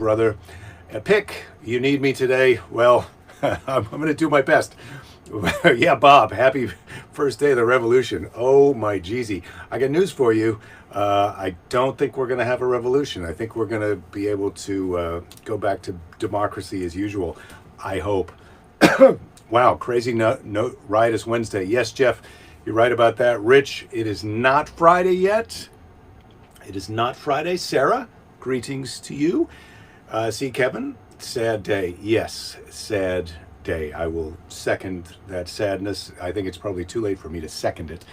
brother. Pick, you need me today. Well, I'm going to do my best. Yeah, Bob, happy first day of the revolution. Oh, my Jeezy. I got news for you. I don't think we're going to have a revolution. I think we're going to be able to go back to democracy as usual. I hope. Wow, crazy riotous Wednesday. Yes, Jeff, you're right about that. Rich, it is not Friday yet. It is not Friday. Sarah, greetings to you. See, Kevin, sad day. Yes, sad day. I will second that sadness. I think it's probably too late for me to second it.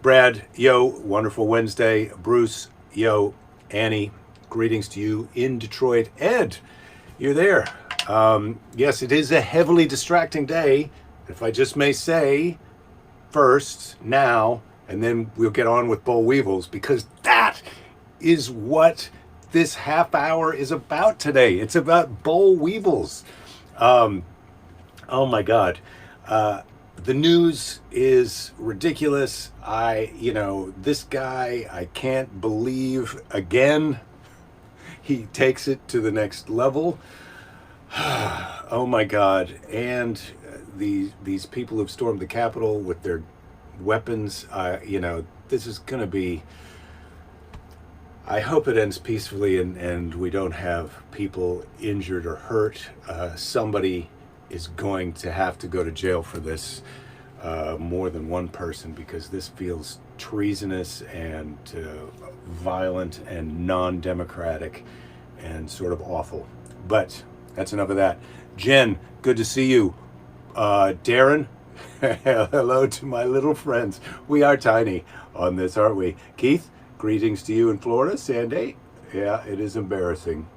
Brad, yo, wonderful Wednesday. Bruce, yo, Annie, greetings to you in Detroit. Ed, you're there. Yes, it is a heavily distracting day, if I just may say, first, now, and then we'll get on with Boll Weevils, because that is what this half hour is about today. It's about Boll Weevils. Oh my God. The news is ridiculous. This guy, I can't believe again, he takes it to the next level. Oh my God. And these people who've stormed the Capitol with their weapons, this is going to be, I hope it ends peacefully and we don't have people injured or hurt. Somebody is going to have to go to jail for this, more than one person, because this feels treasonous and violent and non-democratic and sort of awful. But that's enough of that. Jen, good to see you. Darren, hello to my little friends. We are tiny on this, aren't we? Keith, greetings to you in Florida. Sandy, yeah, it is embarrassing.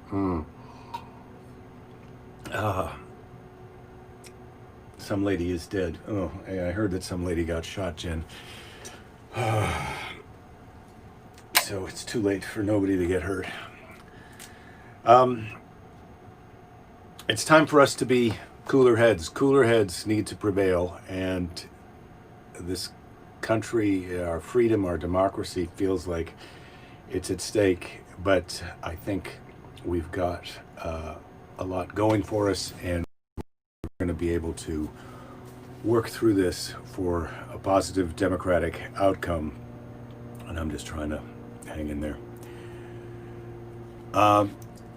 Some lady is dead. Oh, I heard that some lady got shot, Jen. So it's too late for nobody to get hurt. It's time for us to be cooler heads. Cooler heads need to prevail, and this country, our freedom, our democracy feels like it's at stake. But I think we've got a lot going for us, and we're going to be able to work through this for a positive democratic outcome. And I'm just trying to hang in there.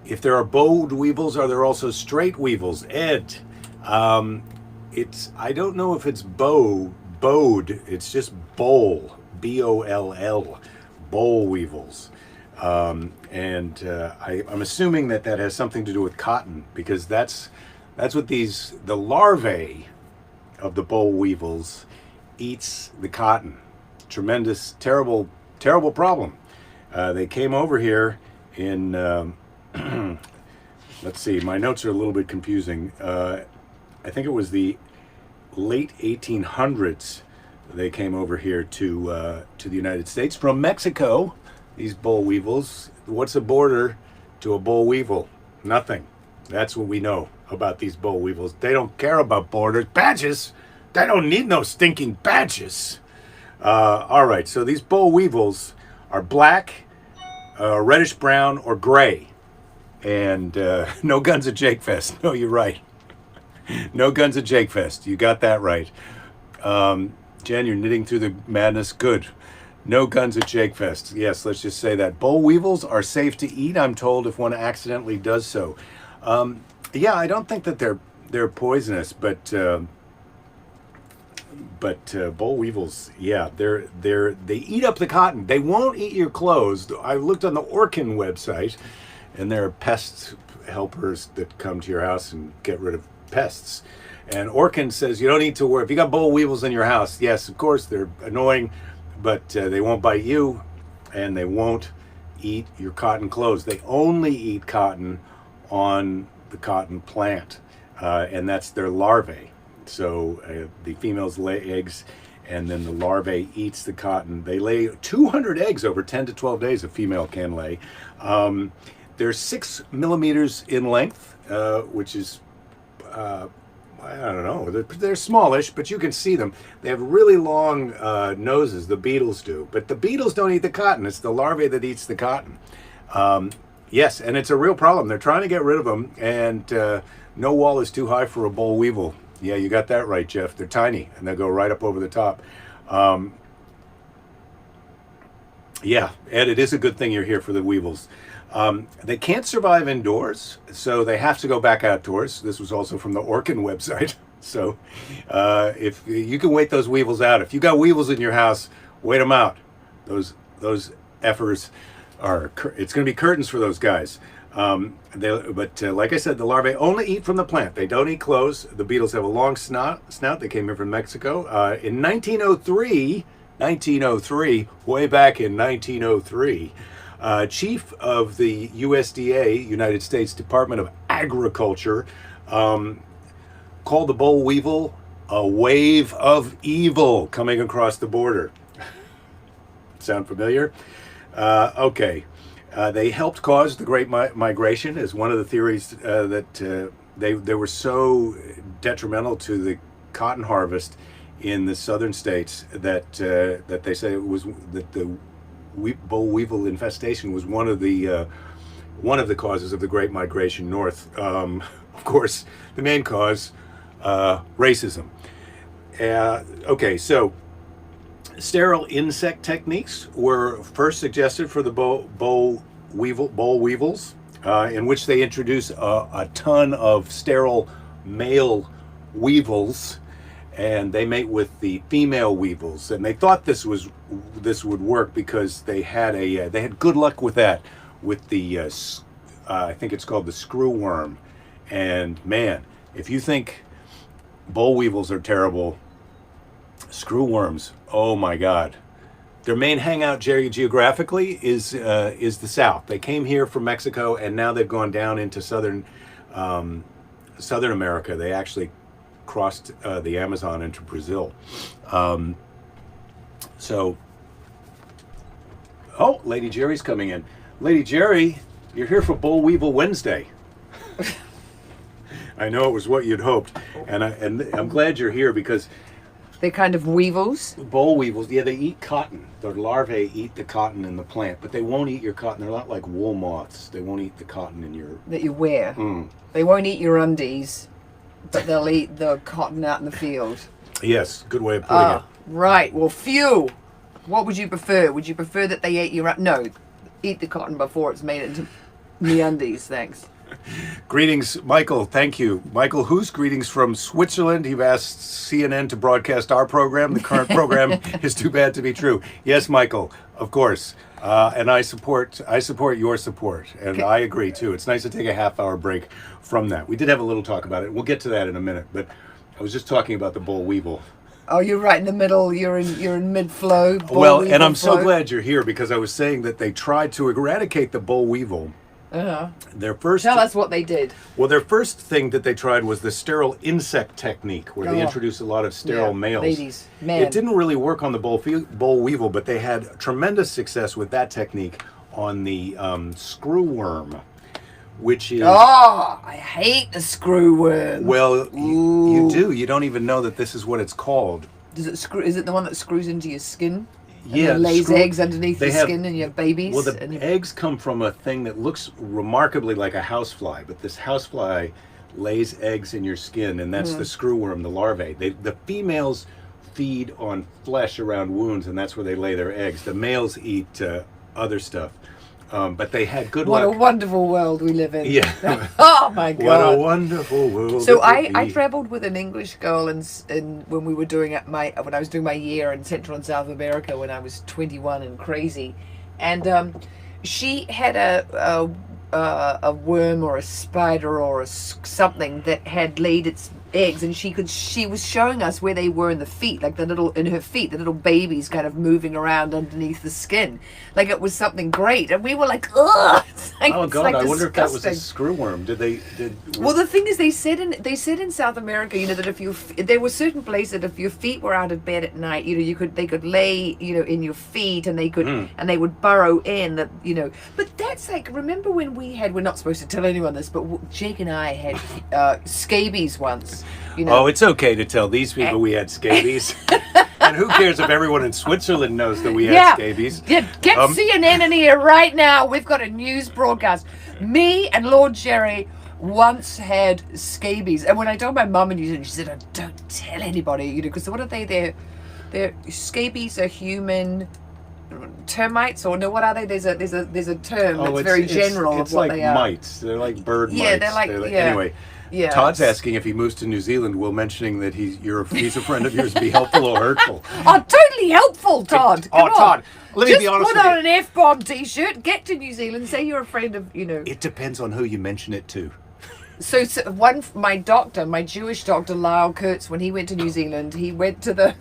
If there are bowed weevils, are there also straight weevils? Ed, I don't know if it's bowed, it's just boll, B-O-L-L, boll weevils. I'm assuming that has something to do with cotton, because that's what the larvae of the boll weevils eats the cotton. Tremendous, terrible, terrible problem. They came over here in, let's see, my notes are a little bit confusing. I think it was the late 1800s they came over here to the United States from Mexico. These boll weevils. What's a border to a boll weevil? Nothing. That's what we know about these boll weevils. They don't care about borders. Badges! They don't need no stinking badges. All right, so these boll weevils are black, reddish brown, or gray. And no guns at Jake Fest. No, you're right. No guns at Jake Fest. You got that right. Jen, you're knitting through the madness. Good. No guns at Jake Fest. Yes, let's just say that. Boll weevils are safe to eat, I'm told, if one accidentally does so. Yeah, I don't think that they're poisonous, but boll weevils, yeah, they eat up the cotton. They won't eat your clothes. I looked on the Orkin website, and there are pest helpers that come to your house and get rid of pests. And Orkin says you don't need to worry. If you got boll weevils in your house, yes, of course, they're annoying, but they won't bite you, and they won't eat your cotton clothes. They only eat cotton on the cotton plant, and that's their larvae. So the females lay eggs, and then the larvae eats the cotton. They lay 200 eggs over 10 to 12 days, a female can lay. They're 6 millimeters in length, which is, I don't know, they're smallish, but you can see them. They have really long noses, the beetles do. But the beetles don't eat the cotton. It's the larvae that eats the cotton. Yes, and it's a real problem. They're trying to get rid of them, and no wall is too high for a boll weevil. Yeah, you got that right, Jeff. They're tiny, and they go right up over the top. Yeah, Ed, it is a good thing you're here for the weevils. They can't survive indoors, so they have to go back outdoors. This was also from the Orkin website. So if you can wait those weevils out, if you got weevils in your house, wait them out. Those effers are, it's going to be curtains for those guys. But like I said, the larvae only eat from the plant. They don't eat clothes. The beetles have a long snout. They came here from Mexico. In 1903, way back in 1903, chief of the USDA, United States Department of Agriculture, called the boll weevil a wave of evil coming across the border. Sound familiar? Okay. They helped cause the Great Migration, is one of the theories that they were so detrimental to the cotton harvest in the southern states that they say it was that the boll weevil infestation was one of the causes of the Great Migration north. Of course, the main cause, racism. Okay, so sterile insect techniques were first suggested for the boll weevils, in which they introduce a ton of sterile male weevils, and they mate with the female weevils. And they thought this would work because they had good luck with that, with the I think it's called the screw worm. And man, if you think boll weevils are terrible, screw worms, oh my God. Their main hangout geographically is the South. They came here from Mexico, and now they've gone down into southern America. They actually crossed the Amazon into Brazil. So, oh, Lady Jerry's coming in. Lady Jerry, you're here for Boll Weevil Wednesday. I know it was what you'd hoped, and I'm glad you're here because they're kind of weevils. Boll weevils, yeah, they eat cotton. The larvae eat the cotton in the plant, but they won't eat your cotton. They're not like wool moths. They won't eat the cotton in your that you wear. They won't eat your undies, but they'll eat the cotton out in the field. Yes, good way of putting it. Right. Well, phew. What would you prefer? Would you prefer that they ate your eat the cotton before it's made into MeUndies? Thanks. Greetings, Michael. Thank you. Michael Hoos, greetings from Switzerland. You've asked CNN to broadcast our program. The current program is too bad to be true. Yes, Michael, of course. And I support your support. And okay. I agree, too. It's nice to take a half-hour break from that. We did have a little talk about it. We'll get to that in a minute. But I was just talking about the boll weevil. Oh, you're right in the middle. You're in mid-flow. Well, and I'm so glad you're here because I was saying that they tried to eradicate the boll weevil. Their first. Tell us what they did. Well, their first thing that they tried was the sterile insect technique, where they introduced a lot of sterile males. Ladies, men. It didn't really work on the boll weevil, but they had tremendous success with that technique on the screw worm, which is. Oh, I hate the screw worm. Well, you do. You don't even know that this is what it's called. Does it screw? Is it the one that screws into your skin? Yeah, and lays eggs underneath the skin and you have babies. Well, the eggs come from a thing that looks remarkably like a housefly, but this housefly lays eggs in your skin, and that's the screwworm, the larvae. The females feed on flesh around wounds, and that's where they lay their eggs. The males eat other stuff. But they had good luck. What a wonderful world we live in. Yeah. Oh my God. What a wonderful world. So I traveled with an English girl in when we were doing when I was doing my year in Central and South America when I was 21 and crazy, and she had a worm or a spider or something that had laid its eggs, and she was showing us where they were in the feet, like the little babies kind of moving around underneath the skin, like it was something great, and we were like, ugh. Oh God, I wonder if that was a screwworm. Well, the thing is, they said in South America, that there were certain places that if your feet were out of bed at night, they could lay, in your feet, and they could and they would burrow in but that's like, remember when we're not supposed to tell anyone this, but Jake and I had scabies once. Oh, it's okay to tell these people we had scabies. And who cares if everyone in Switzerland knows that we had Yeah. scabies? Yeah, get CNN in here right now. We've got a news broadcast. Me and Lord Jerry once had scabies, and when I told my mum and she said, "Oh, don't tell anybody," you know, because what are they? They're scabies are human termites, or no? What are they? There's a term that's very general it's of what like they are. mites. They're like bird Yeah, mites. they're like yeah. Anyway. Yeah. Todd's asking if he moves to New Zealand, Will mentioning that he's a friend of yours, be helpful or hurtful. Oh, totally helpful, Todd. Come on. Todd, let me Just be honest put with on you. an F-bomb T-shirt, get to New Zealand, say you're a friend of, you know. It depends on who you mention it to. So my doctor, my Jewish doctor, Lyle Kurtz, when he went to New Zealand, he went to the,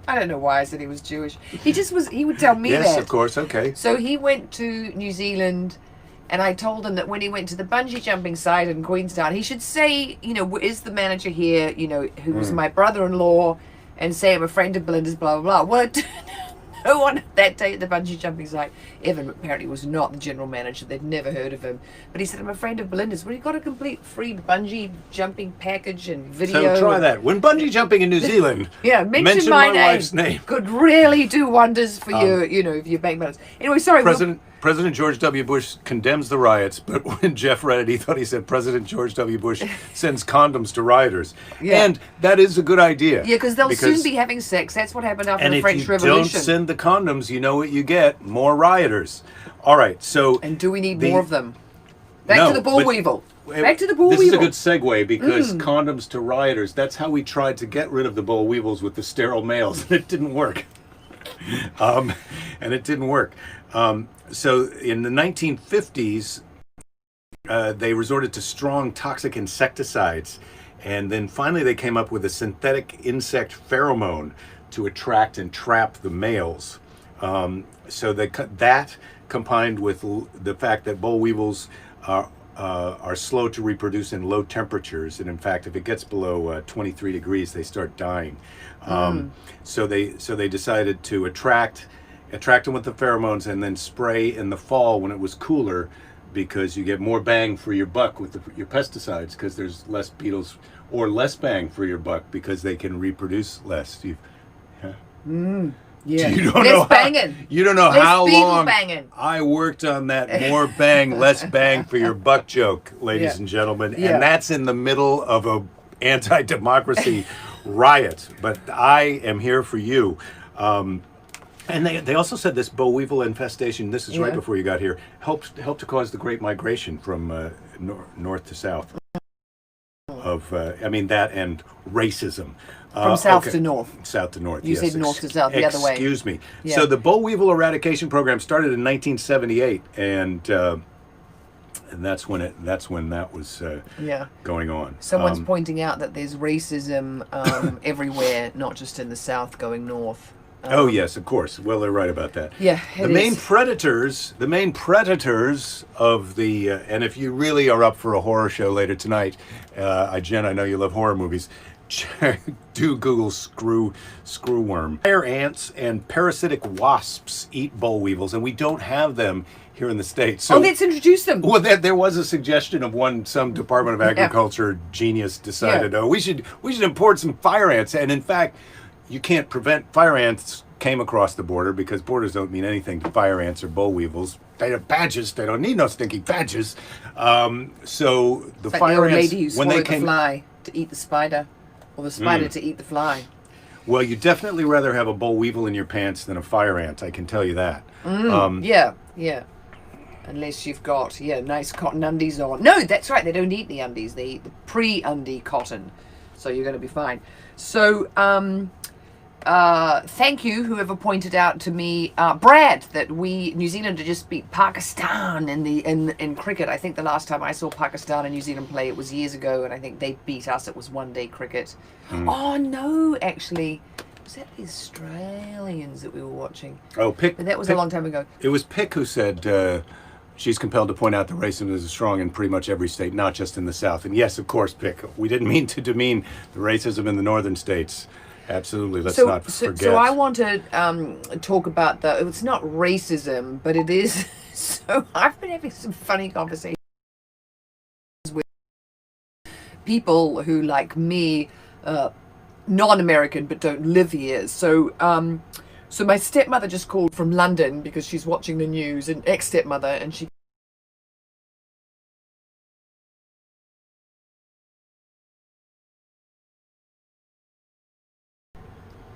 I don't know why I said he was Jewish. He would tell me that. Yes, of course, okay. So he went to New Zealand, and I told him that when he went to the bungee jumping site in Queenstown, he should say, you know, is the manager here, you know, who was my brother-in-law, and say I'm a friend of Belinda's, blah, blah, blah. Well, no one that day at the bungee jumping site, Evan apparently was not the general manager, they'd never heard of him, but he said, I'm a friend of Belinda's. Well, he got a complete free bungee jumping package and video. So try that. When bungee jumping in New Zealand, yeah, mention my wife's name. Could really do wonders for your, you know, your bank balance. Anyway, sorry. President George W. Bush condemns the riots, but when Jeff read it, he thought he said President George W. Bush sends condoms to rioters. Yeah. And that is a good idea. Yeah, because they'll soon be having sex. That's what happened after the French Revolution. And if you don't send the condoms, you know what you get? More rioters. All right, so... And do we need more of them? Back to the Boll Weevil. Back to the Boll This Weevil. is a good segue, because condoms to rioters, that's how we tried to get rid of the Boll Weevils with the sterile males, and it didn't work. So in the 1950s, they resorted to strong toxic insecticides, and then finally they came up with a synthetic insect pheromone to attract and trap the males. So that combined with the fact that boll weevils are slow to reproduce in low temperatures, and in fact, if it gets below 23 degrees, they start dying. So they decided to attract them with the pheromones and then spray in the fall when it was cooler, because you get more bang for your buck with your pesticides, because there's less beetles, or less bang for your buck because they can reproduce less. Yeah. You don't Less know banging. You don't know Less how beetle long banging. I worked on that more bang, less bang for your buck joke, ladies and gentlemen. Yeah. And that's in the middle of a anti-democracy riot. But I am here for you. And they also said this boll weevil infestation, this is right before you got here, helped to cause the Great Migration from north to south. That and racism. From south to north. South to north, You said north to south, the other way. Excuse me. Yeah. So the boll weevil eradication program started in 1978, and that's when that was going on. Someone's pointing out that there's racism everywhere, not just in the south going north. Oh yes, of course. Well, they're right about that. Yeah, the main predators of the and if you really are up for a horror show later tonight, Jen, I know you love horror movies. Do Google screwworm. Fire ants and parasitic wasps eat boll weevils, and we don't have them here in the States. So, let's introduce them. Well, there was a suggestion of some Department of Agriculture genius decided, we should import some fire ants, and in fact, you can't prevent fire ants came across the border, because borders don't mean anything to fire ants or boll weevils. They have badges. They don't need no stinky badges. So the fire ants, lady who when they swallowed came, the fly to eat the spider, or the spider to eat the fly. Well, you definitely rather have a boll weevil in your pants than a fire ant. I can tell you that. Yeah. Unless you've got nice cotton undies on. No, that's right. They don't eat the undies. They eat the pre-undie cotton. So you're going to be fine. So thank you, whoever pointed out to me, Brad, that New Zealand had just beat Pakistan in cricket. I think the last time I saw Pakistan and New Zealand play, it was years ago, and I think they beat us. It was one-day cricket. Oh no, actually, was that the Australians that we were watching? Oh, Pick. But that was a long time ago. It was Pick who said she's compelled to point out that racism is strong in pretty much every state, not just in the South. And yes, of course, Pick. We didn't mean to demean the racism in the northern states. Absolutely, let's not forget. So I want to talk about it's not racism, but it is. So I've been having some funny conversations with people who, like me, non-American but don't live here. So so my stepmother just called from London because she's watching the news, and ex-stepmother, and she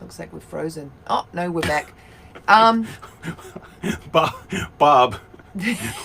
looks like we're frozen. Oh no, we're back. Bob,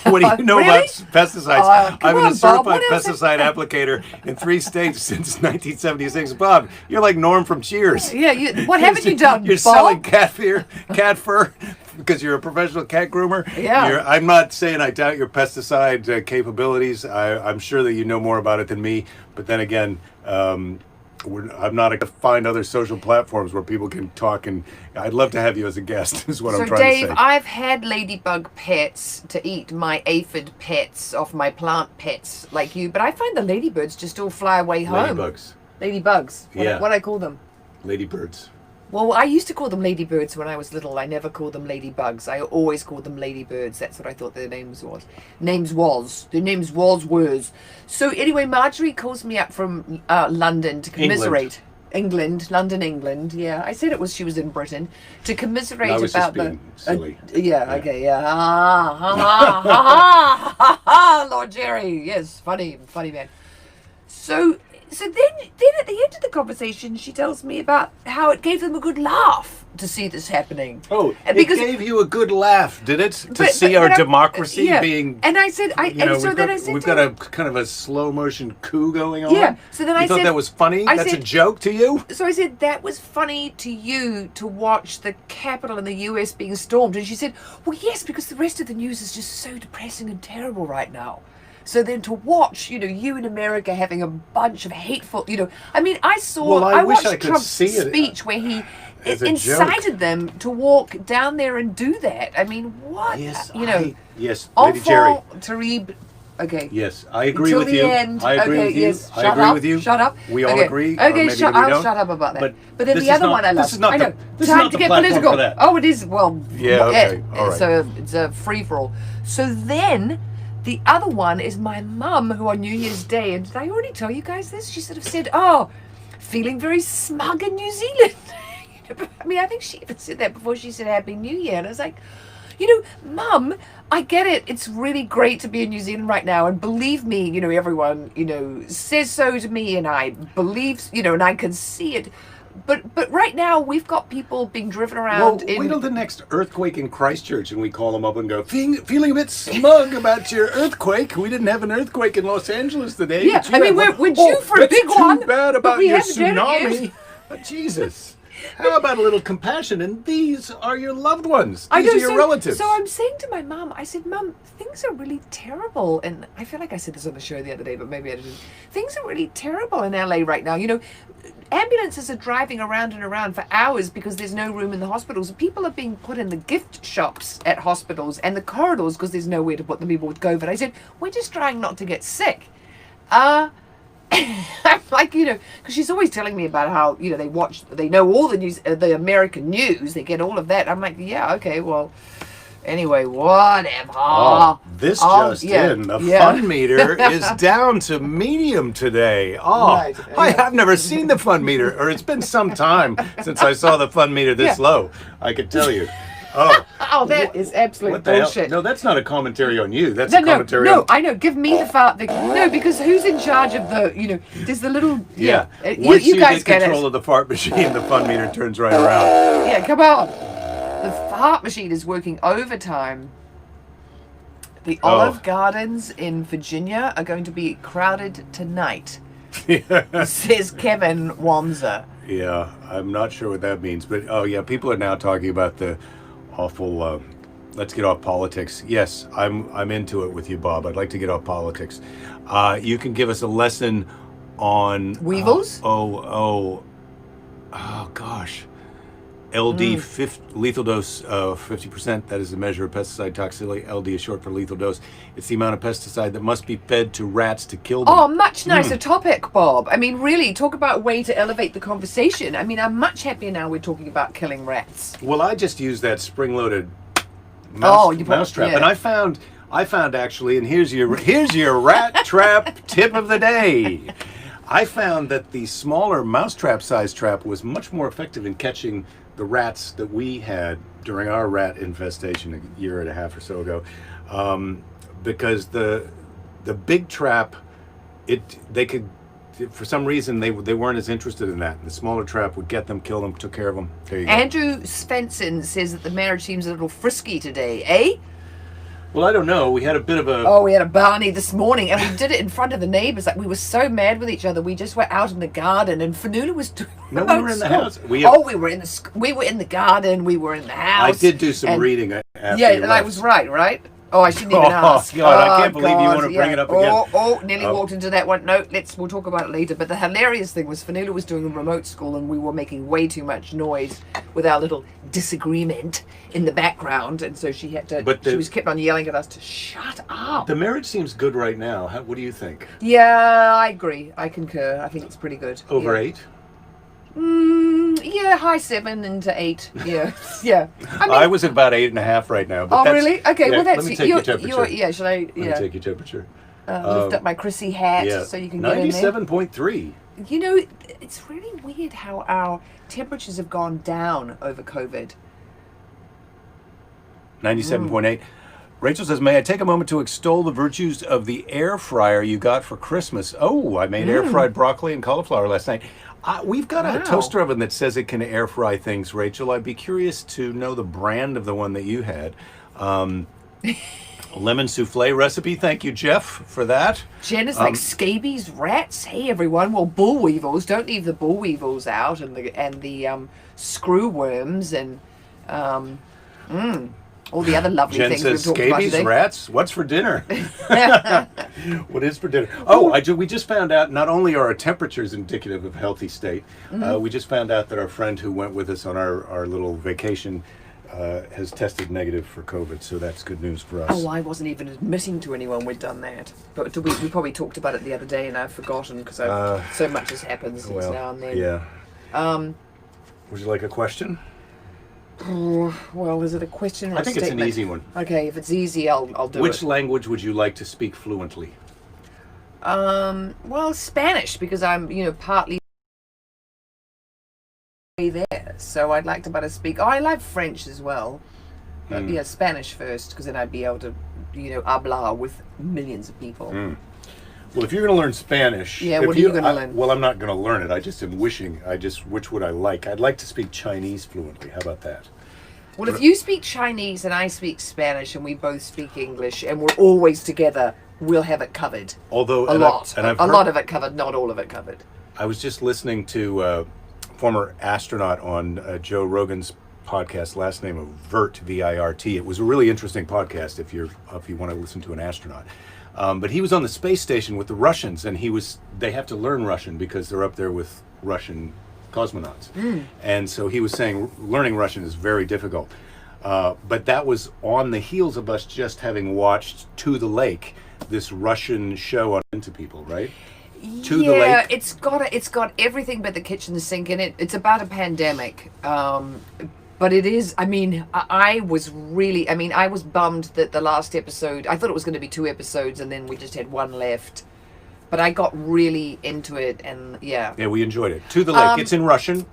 what do you know Really? about pesticides? Come I've been on, a Bob. certified What else? pesticide applicator in 3 states since 1976. Bob, you're like Norm from Cheers. Yeah, what haven't you done, You're Bob? selling cat fur because you're a professional cat groomer. Yeah. I'm not saying I doubt your pesticide capabilities. I'm sure that you know more about it than me. But then again, I'm not going to find other social platforms where people can talk, and I'd love to have you as a guest, is what I'm trying Dave, to say. I've had ladybug pets to eat my aphid pets off my plant pets like you, but I find the ladybirds just all fly away home. Ladybugs. Ladybugs. Yeah. What I call them. Ladybirds. Well, I used to call them ladybirds when I was little. I never called them ladybugs. I always called them ladybirds. That's what I thought their names was. Their names was. So anyway, Marjorie calls me up from London to commiserate. England, England. Yeah, I said she was in Britain to commiserate I was about just being silly. Okay, yeah. Lord Jerry, yes, funny man. So then at the end of the conversation, she tells me about how it gave them a good laugh to see this happening. Oh, because it gave you a good laugh, did it? To see our democracy being... And I said, we've got a kind of a slow motion coup going on. Yeah, so then I thought said... that was funny? That's a joke to you? So I said, that was funny to you to watch the Capitol in the US being stormed. And she said, well, yes, because the rest of the news is just so depressing and terrible right now. So then to watch, you in America having a bunch of hateful, I mean, I watched Trump's speech where he incited them to walk down there and do that. I mean, what? Yes, yes, Lady Jerry. Terrible. Okay. Yes, I agree with the you. End. I agree with you. Yes. I agree with you. Shut up. We all agree. Okay, I'll shut up about that. But then the other one I love. This is not I know. This Time is not to the get platform political. for that. Oh, it is. Well, yeah, okay. All right. It's a free for all. So then the other one is my mum, who on New Year's Day, and did I already tell you guys this? She sort of said, "Oh, feeling very smug in New Zealand." I mean, I think she even said that before she said Happy New Year, and I was like, Mum, I get it. It's really great to be in New Zealand right now, and believe me, everyone, says so to me, and I believe, and I can see it. But right now we've got people being driven around. Wait till the next earthquake in Christchurch, and we call them up and go, feeling a bit smug about your earthquake. We didn't have an earthquake in Los Angeles today. Yeah, I mean we're due for a big one. Too bad about we your haven't done it tsunami. yet. But Jesus. How about a little compassion? And these are your loved ones. I These know, are your relatives. So I'm saying to my mum, I said, Mum, things are really terrible. And I feel like I said this on the show the other day, but maybe I didn't. Things are really terrible in LA right now. Ambulances are driving around and around for hours because there's no room in the hospitals. People are being put in the gift shops at hospitals and the corridors because there's nowhere to put the people with COVID. I said, we're just trying not to get sick. I'm like, because she's always telling me about how, they know all the news, the American news, they get all of that. I'm like, yeah, okay, well, anyway, whatever. Oh, the fun meter is down to medium today. Oh, right, I have never seen the fun meter, or it's been some time since I saw the fun meter this low, I could tell you. Oh, that is absolute bullshit. No, that's not a commentary on you. That's a commentary on... No, I know. Give me the fart. No, because who's in charge of the, there's the little... Yeah. Once you guys get control of the fart machine, the fun meter turns right around. Yeah, come on. The fart machine is working overtime. The Olive Gardens in Virginia are going to be crowded tonight. Says Kevin Wanzer. Yeah, I'm not sure what that means, but people are now talking about the awful let's get off politics. Yes, I'm into it with you, Bob. I'd like to get off politics. You can give us a lesson on Weevils? Oh gosh. LD lethal dose 50%. That is the measure of pesticide toxicity. LD is short for lethal dose. It's the amount of pesticide that must be fed to rats to kill them. Oh, much nicer topic, Bob. I mean, really, talk about a way to elevate the conversation. I mean, I'm much happier now we're talking about killing rats. Well, I just used that spring-loaded mousetrap, and I found actually, and here's your rat trap tip of the day. I found that the smaller mousetrap-sized trap was much more effective in catching the rats that we had during our rat infestation a year and a half or so ago, because the big trap, they could, for some reason they weren't as interested in that. The smaller trap would get them, kill them, took care of them. There you go. Andrew Svensson says that the marriage seems a little frisky today, eh? Well, I don't know. We had a bit of a... Oh, we had a Barney this morning, and we did it in front of the neighbours. Like, we were so mad with each other. We just were out in the garden, and Fanula was doing... No, we were in the house. We were in the garden. We were in the house. I did do some reading after yeah, you and I left. was right? Oh, I shouldn't even ask. God, I can't believe you want to bring it up again. Nearly walked into that one. No, we'll talk about it later. But the hilarious thing was Fanula was doing a remote school, and we were making way too much noise with our little disagreement in the background, and so she had to. She was kept on yelling at us to shut up. The marriage seems good right now. What do you think? Yeah, I agree. I concur. I think it's pretty good. Over 8? Yeah, high 7 into 8. Yeah, yeah. I was at about 8.5 right now. But really? Okay. Yeah, well, that's let me take your temperature. Yeah. Should I? Yeah. Let me take your temperature. Lift up my Chrissy hat so you can get in there. 97.3. You know, it's really weird how our temperatures have gone down over COVID. 97.8. Rachel says, may I take a moment to extol the virtues of the air fryer you got for Christmas? Oh, I made air fried broccoli and cauliflower last night. We've got a toaster oven that says it can air fry things, Rachel. I'd be curious to know the brand of the one that you had. Lemon souffle recipe. Thank you, Jeff, for that. Jen is like scabies rats. Hey, everyone. Well, bull weevils. Don't leave the bull weevils out, and the screw worms and all the other lovely Jen things says, we've talked about scabies today. rats? What's for dinner? What is for dinner? We just found out not only are our temperatures indicative of healthy state, we just found out that our friend who went with us on our little vacation has tested negative for COVID, so that's good news for us. Oh, I wasn't even admitting to anyone we'd done that. But we probably talked about it the other day and I've forgotten because so much has happened since now and then. Yeah. Would you like a question? Well, is it a question or I think a statement? it's an easy one. Okay, if it's easy, I'll do it. Which language would you like to speak fluently? Well, Spanish, because I'm, partly there. So I'd like to better speak. Oh, I like French as well. But yeah, Spanish first, because then I'd be able to, hablar with millions of people. Well, if you're going to learn Spanish... Yeah, what are you going to learn? Well, I'm not going to learn it. I just am wishing. Which would I like? I'd like to speak Chinese fluently. How about that? Well, if you speak Chinese and I speak Spanish and we both speak English and we're always together, we'll have it covered. Although a lot of it covered, not all of it covered. I was just listening to a former astronaut on Joe Rogan's podcast, last name of Virt, V-I-R-T. It was a really interesting podcast if you want to listen to an astronaut. But he was on the space station with the Russians, and they have to learn Russian because they're up there with Russian cosmonauts. And so he was saying learning Russian is very difficult. But that was on the heels of us just having watched To the Lake, this Russian show on Into People, right? To the Lake. it's got everything but the kitchen sink in it. It's about a pandemic. But it is, I was bummed that the last episode, I thought it was going to be 2 episodes and then we just had 1 left. But I got really into it and yeah. Yeah, we enjoyed it. To the Lake, it's in Russian.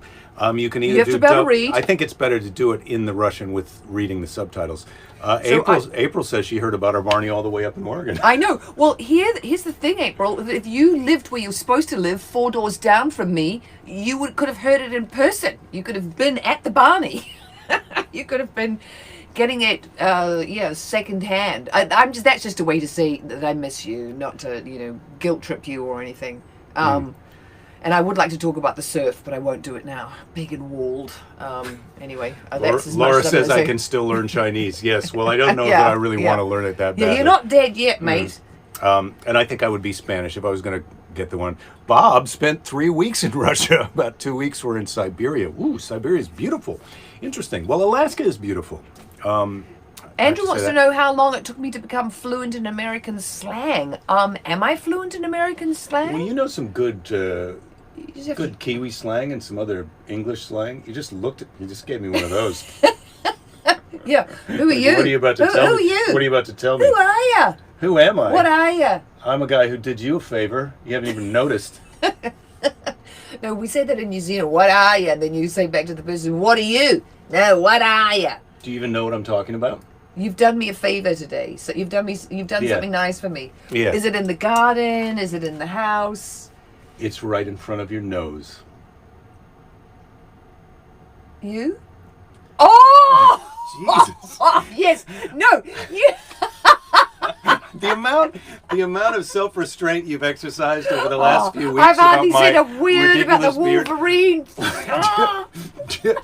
You can either you have to be able to read. I think it's better to do it in the Russian with reading the subtitles. April says she heard about our Barney all the way up in Oregon. I know. Well, here's the thing, April. If you lived where you're supposed to live, 4 doors down from me, you could have heard it in person. You could have been at the Barney. You could have been getting it, second hand. That's just a way to say that I miss you, not to, guilt trip you or anything. And I would like to talk about the surf, but I won't do it now. Big and walled. Anyway, that's as much Laura as I'm says gonna I say. can still learn Chinese. Yes. Well, I don't know that I really want to learn it that badly. Yeah, you're not dead yet, mate. And I think I would be Spanish if I was going to get the one. Bob spent 3 weeks in Russia. About 2 weeks were in Siberia. Ooh, Siberia is beautiful. Interesting. Well, Alaska is beautiful. Andrew wants to know how long it took me to become fluent in American slang. Am I fluent in American slang? Well, you know some good Kiwi slang and some other English slang. You just gave me one of those. Yeah. Who are you? What are you about to tell me? Who are you? What are you about to tell me? Who are you? Who am I? What are you? I'm a guy who did you a favor. You haven't even noticed. No, we say that in New Zealand. What are you? And then you say back to the person, what are you? No, what are you? Do you even know what I'm talking about? You've done me a favor today. So you've done something nice for me. Yeah. Is it in the garden? Is it in the house? It's right in front of your nose. You? Oh! Jesus. Yes. No. You. The amount of self-restraint you've exercised over the last few weeks. I've hardly about said my a word about the ridiculous beard. Wolverine.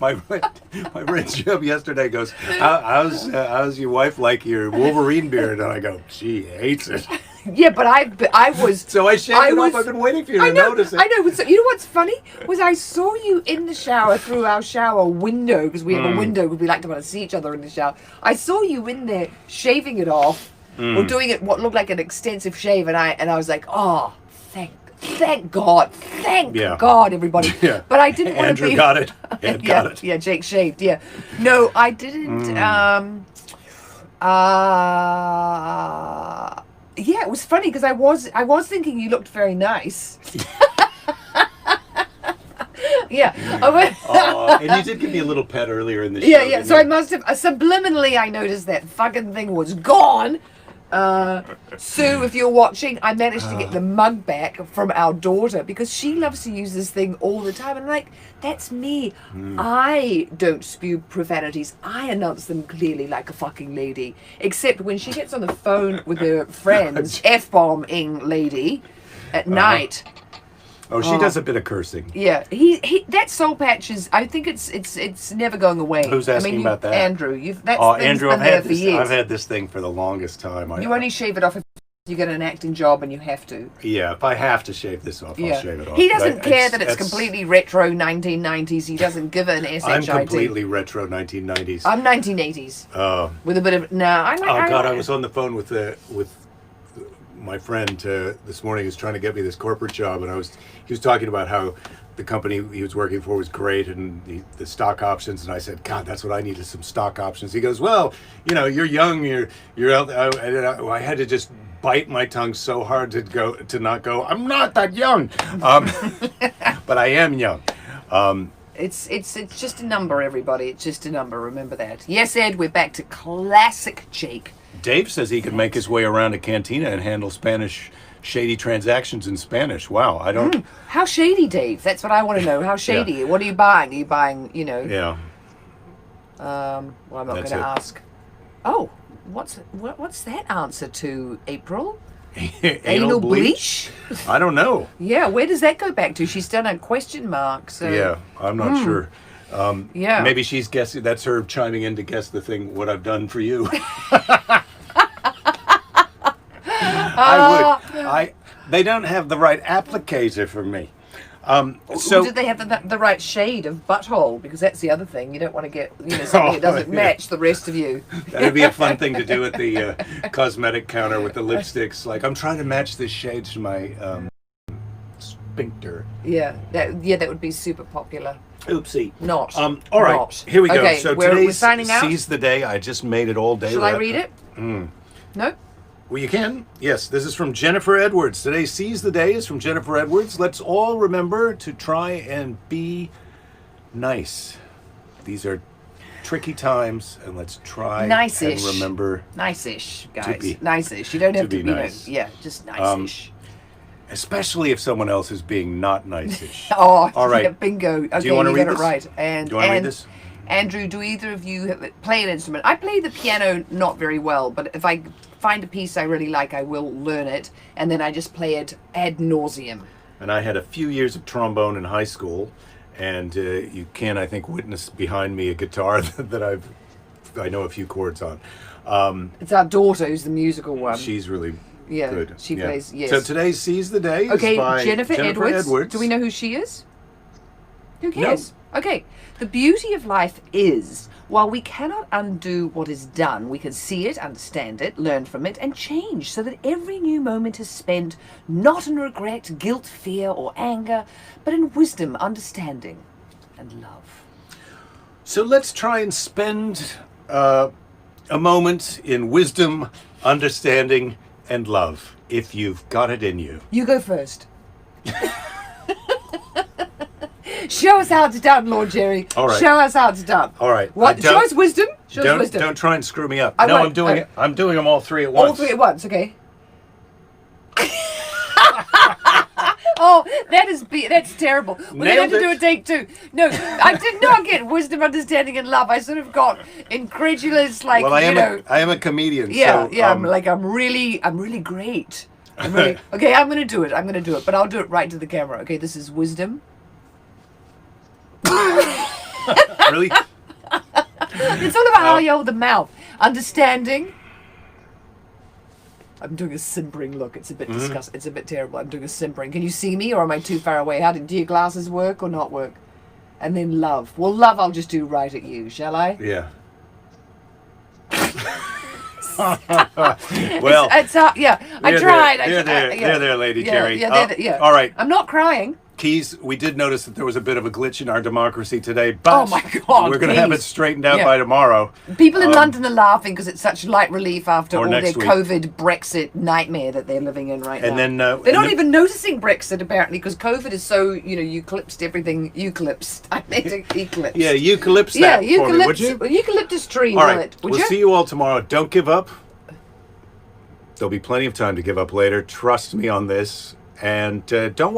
my friend Jeb yesterday goes, how's your wife like your Wolverine beard? And I go, she hates it. Yeah, but I was. So I shaved it off. I've been waiting for you to notice it. I know. So, you know what's funny? Was I saw you in the shower through our shower window, because we have a window because we like to want to see each other in the shower. I saw you in there shaving it off, or doing it what looked like an extensive shave, and I was like, oh, thank God, thank God, everybody. Yeah. But I didn't want to Andrew be. got it. Ed got it. Yeah, Jake shaved. Yeah. No, I didn't. Yeah, it was funny because I was thinking you looked very nice. Yeah. And you did give me a little pet earlier in the show. Yeah. So I must have subliminally I noticed that fucking thing was gone. Sue, if you're watching, I managed to get the mug back from our daughter because she loves to use this thing all the time. And I'm like, that's me. I don't spew profanities. I announce them clearly like a fucking lady. Except when she gets on the phone with her friends, F-bombing lady at night. Oh, she does a bit of cursing. Yeah, he that soul patch is. I think it's never going away. Who's asking about that? Andrew. Andrew, been there for years. I've had this thing for the longest time. You only shave it off if you get an acting job and you have to. Yeah, if I have to shave this off, I'll shave it off. He doesn't care that it's completely retro 1990s. He doesn't give an shit. I'm completely retro 1990s. I'm 1980s. With a bit of I was on the phone with my friend this morning. Who's trying to get me this corporate job, and he was talking about how the company he was working for was great and the stock options, and I said, God, that's what I need is some stock options. He goes, well, you're young, you're out. I had to just bite my tongue so hard to not go, I'm not that young, but I am young. It's just a number, everybody. It's just a number. Remember that. Yes, Ed, we're back to classic Jake. Dave says he can make his way around a cantina and handle shady transactions in Spanish. Wow, I don't... How shady, Dave? That's what I want to know. How shady? Yeah. What are you buying? Are you buying, Yeah. Well, I'm not going to ask. Oh, what's that answer to, April? Anal bleach? I don't know. Yeah, where does that go back to? She's done a question mark. So. Yeah, I'm not sure. Yeah. Maybe she's guessing. That's her chiming in to guess the thing. What I've done for you. I would. They don't have the right applicator for me. So did they have the right shade of butthole? Because that's the other thing. You don't want to get something that doesn't match the rest of you. That'd be a fun thing to do at the cosmetic counter with the lipsticks. Like, I'm trying to match this shade to my sphincter. Yeah, that would be super popular. Oopsie. Not. All right. Not. Here we go. Okay, So we're today's signing out. Seize the Day. I just made it all day. Shall I read it? No. Well, you can. Yes, this is from Jennifer Edwards. Today's Seize the Day is from Jennifer Edwards. Let's all remember to try and be nice. These are tricky times, and let's try nice-ish. and remember. Nice-ish, guys. Nice-ish. You don't have to be nice. Yeah, just nice-ish. Especially if someone else is being not nice-ish. Oh, all right. Yeah, bingo. Okay, do you want to read got this? It right. And do you want to read this? Andrew, do either of you play an instrument? I play the piano not very well, but if I find a piece I really like, I will learn it, and then I just play it ad nauseum. And I had a few years of trombone in high school, and you can, I think, witness behind me a guitar that I know a few chords on. It's our daughter who's the musical one. She's really good. She plays. Yes. So today's Seize the Day is by Jennifer Edwards. Do we know who she is? Who cares? No. Okay. The beauty of life is, while we cannot undo what is done, we can see it, understand it, learn from it, and change so that every new moment is spent not in regret, guilt, fear, or anger, but in wisdom, understanding, and love. So let's try and spend a moment in wisdom, understanding, and love, if you've got it in you. You go first. Show us how it's done, Lord Jerry. All right. Show us how it's done. All right. What? Show us wisdom. Show us wisdom. Don't try and screw me up. I No, won't. I'm doing it. I'm doing them all three at once. All three at once, okay. Oh, that's terrible. We're going to do a take two. No, I did not get wisdom, understanding, and love. I sort of got incredulous, like, Well, I am a comedian. Yeah, so, yeah. I'm really great. Okay, I'm going to do it. But I'll do it right to the camera. Okay, this is wisdom. Really? It's all about how you hold the mouth. Understanding. I'm doing a simpering look. It's a bit disgusting. It's a bit terrible. I'm doing a simpering. Can you see me, or am I too far away? Do your glasses work or not work? And then love. Well, love I'll just do right at you, shall I? Yeah. Well, yeah. I tried. They're there, Lady Jerry. Yeah. All right. I'm not crying. Keys, we did notice that there was a bit of a glitch in our democracy today, but Oh my God, we're going to have it please. straightened out Yeah. by tomorrow. People in London are laughing because it's such light relief after Or all their next week. COVID Brexit nightmare that they're living in right And now. then They're not even noticing Brexit apparently because COVID is so, eucalypsed everything. I meant to eclipse. Yeah, eucalyptus Yeah, that for me, would you? eucalyptus tree. All right, Would we'll you? see you all tomorrow. Don't give up. There'll be plenty of time to give up later. Trust me on this. And don't watch.